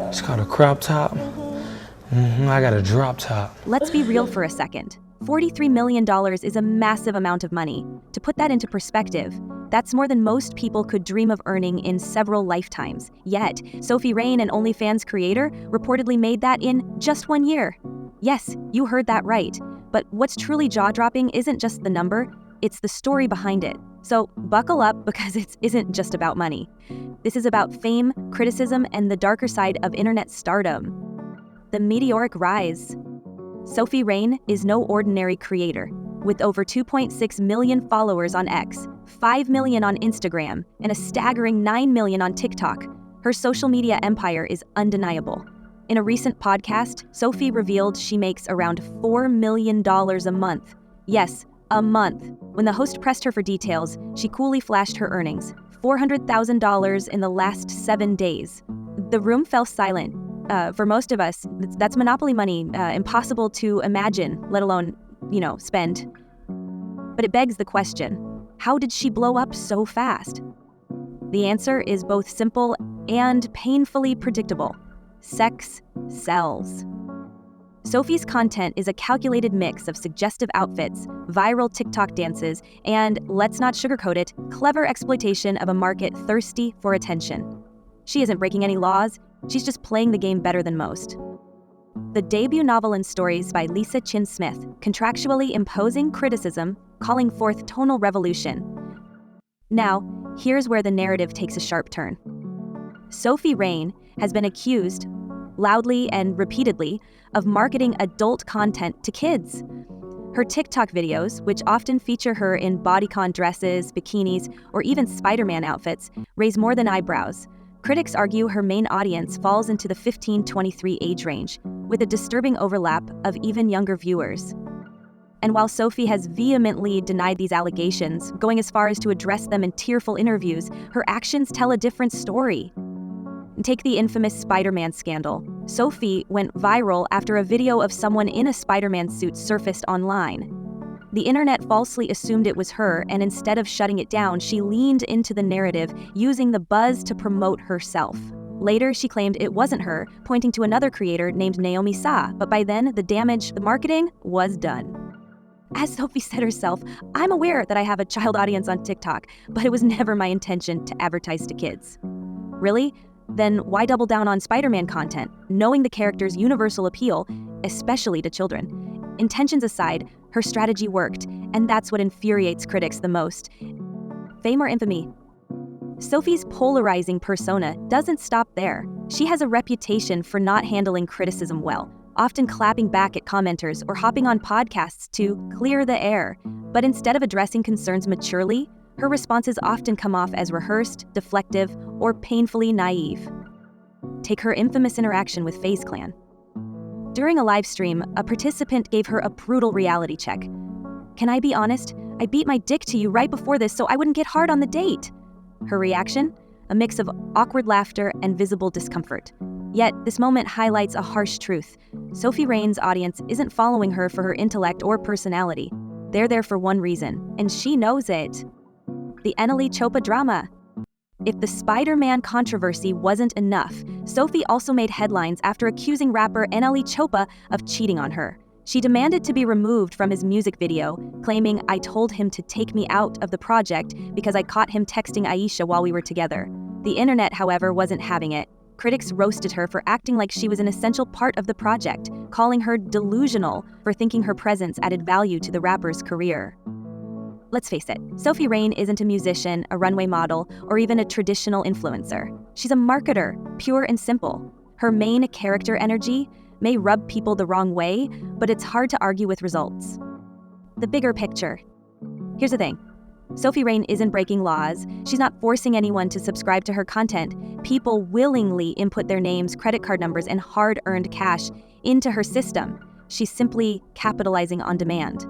It's called a crop top. I got a drop top. Let's be real for a second. $43 million is a massive amount of money. To put that into perspective, that's more than most people could dream of earning in several lifetimes. Yet, Sophie Rain, an OnlyFans creator, reportedly made that in just 1 year. Yes, you heard that right. But what's truly jaw-dropping isn't just the number, it's the story behind it. So buckle up, because it isn't just about money. This is about fame, criticism, and the darker side of internet stardom. The meteoric rise. Sophie Rain is no ordinary creator. With over 2.6 million followers on X, 5 million on Instagram, and a staggering 9 million on TikTok, her social media empire is undeniable. In a recent podcast, Sophie revealed she makes around $4 million a month. Yes, a month. When the host pressed her for details, she coolly flashed her earnings, $400,000 in the last 7 days. The room fell silent. For most of us, that's monopoly money, impossible to imagine, let alone, spend. But it begs the question, how did she blow up so fast? The answer is both simple and painfully predictable. Sex sells. Sophie's content is a calculated mix of suggestive outfits, viral TikTok dances, and, let's not sugarcoat it, clever exploitation of a market thirsty for attention. She isn't breaking any laws, she's just playing the game better than most. The debut novel and stories by Lisa Chin Smith, contractually imposing criticism, calling forth tonal revolution. Now, here's where the narrative takes a sharp turn. Sophie Rain has been accused, loudly and repeatedly, of marketing adult content to kids. Her TikTok videos, which often feature her in bodycon dresses, bikinis, or even Spider-Man outfits, raise more than eyebrows. Critics argue her main audience falls into the 15-23 age range, with a disturbing overlap of even younger viewers. And while Sophie has vehemently denied these allegations, going as far as to address them in tearful interviews, her actions tell a different story. Take the infamous Spider-Man scandal. Sophie went viral after a video of someone in a Spider-Man suit surfaced online. The internet falsely assumed it was her, and instead of shutting it down, she leaned into the narrative, using the buzz to promote herself. Later, she claimed it wasn't her, pointing to another creator named Naomi Sa, but by then, the marketing was done. As Sophie said herself, "I'm aware that I have a child audience on TikTok, but it was never my intention to advertise to kids." Really? Then why double down on Spider-Man content, knowing the character's universal appeal, especially to children? Intentions aside, her strategy worked, and that's what infuriates critics the most. Fame or infamy? Sophie's polarizing persona doesn't stop there. She has a reputation for not handling criticism well, often clapping back at commenters or hopping on podcasts to clear the air. But instead of addressing concerns maturely, her responses often come off as rehearsed, deflective, or painfully naive. Take her infamous interaction with FaZe Clan. During a live stream, a participant gave her a brutal reality check. "Can I be honest? I beat my dick to you right before this so I wouldn't get hard on the date." Her reaction? A mix of awkward laughter and visible discomfort. Yet, this moment highlights a harsh truth. Sophie Rain's audience isn't following her for her intellect or personality. They're there for one reason, and she knows it. The Eneli Chopra drama. If the Spider-Man controversy wasn't enough, Sophie also made headlines after accusing rapper Eneli Chopra of cheating on her. She demanded to be removed from his music video, claiming, "I told him to take me out of the project because I caught him texting Aisha while we were together." The internet, however, wasn't having it. Critics roasted her for acting like she was an essential part of the project, calling her delusional for thinking her presence added value to the rapper's career. Let's face it, Sophie Rain isn't a musician, a runway model, or even a traditional influencer. She's a marketer, pure and simple. Her main character energy may rub people the wrong way, but it's hard to argue with results. The bigger picture. Here's the thing. Sophie Rain isn't breaking laws. She's not forcing anyone to subscribe to her content. People willingly input their names, credit card numbers, and hard-earned cash into her system. She's simply capitalizing on demand.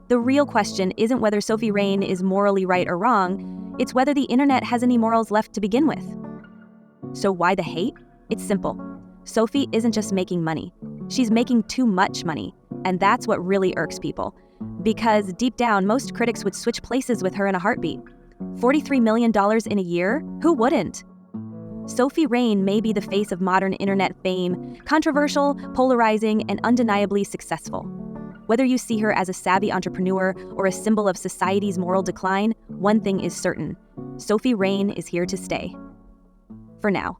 The real question isn't whether Sophie Rain is morally right or wrong, it's whether the internet has any morals left to begin with. So why the hate? It's simple. Sophie isn't just making money. She's making too much money, and that's what really irks people. Because deep down, most critics would switch places with her in a heartbeat. $43 million in a year? Who wouldn't? Sophie Rain may be the face of modern internet fame, controversial, polarizing, and undeniably successful. Whether you see her as a savvy entrepreneur or a symbol of society's moral decline, one thing is certain: Sophie Rain is here to stay. For now.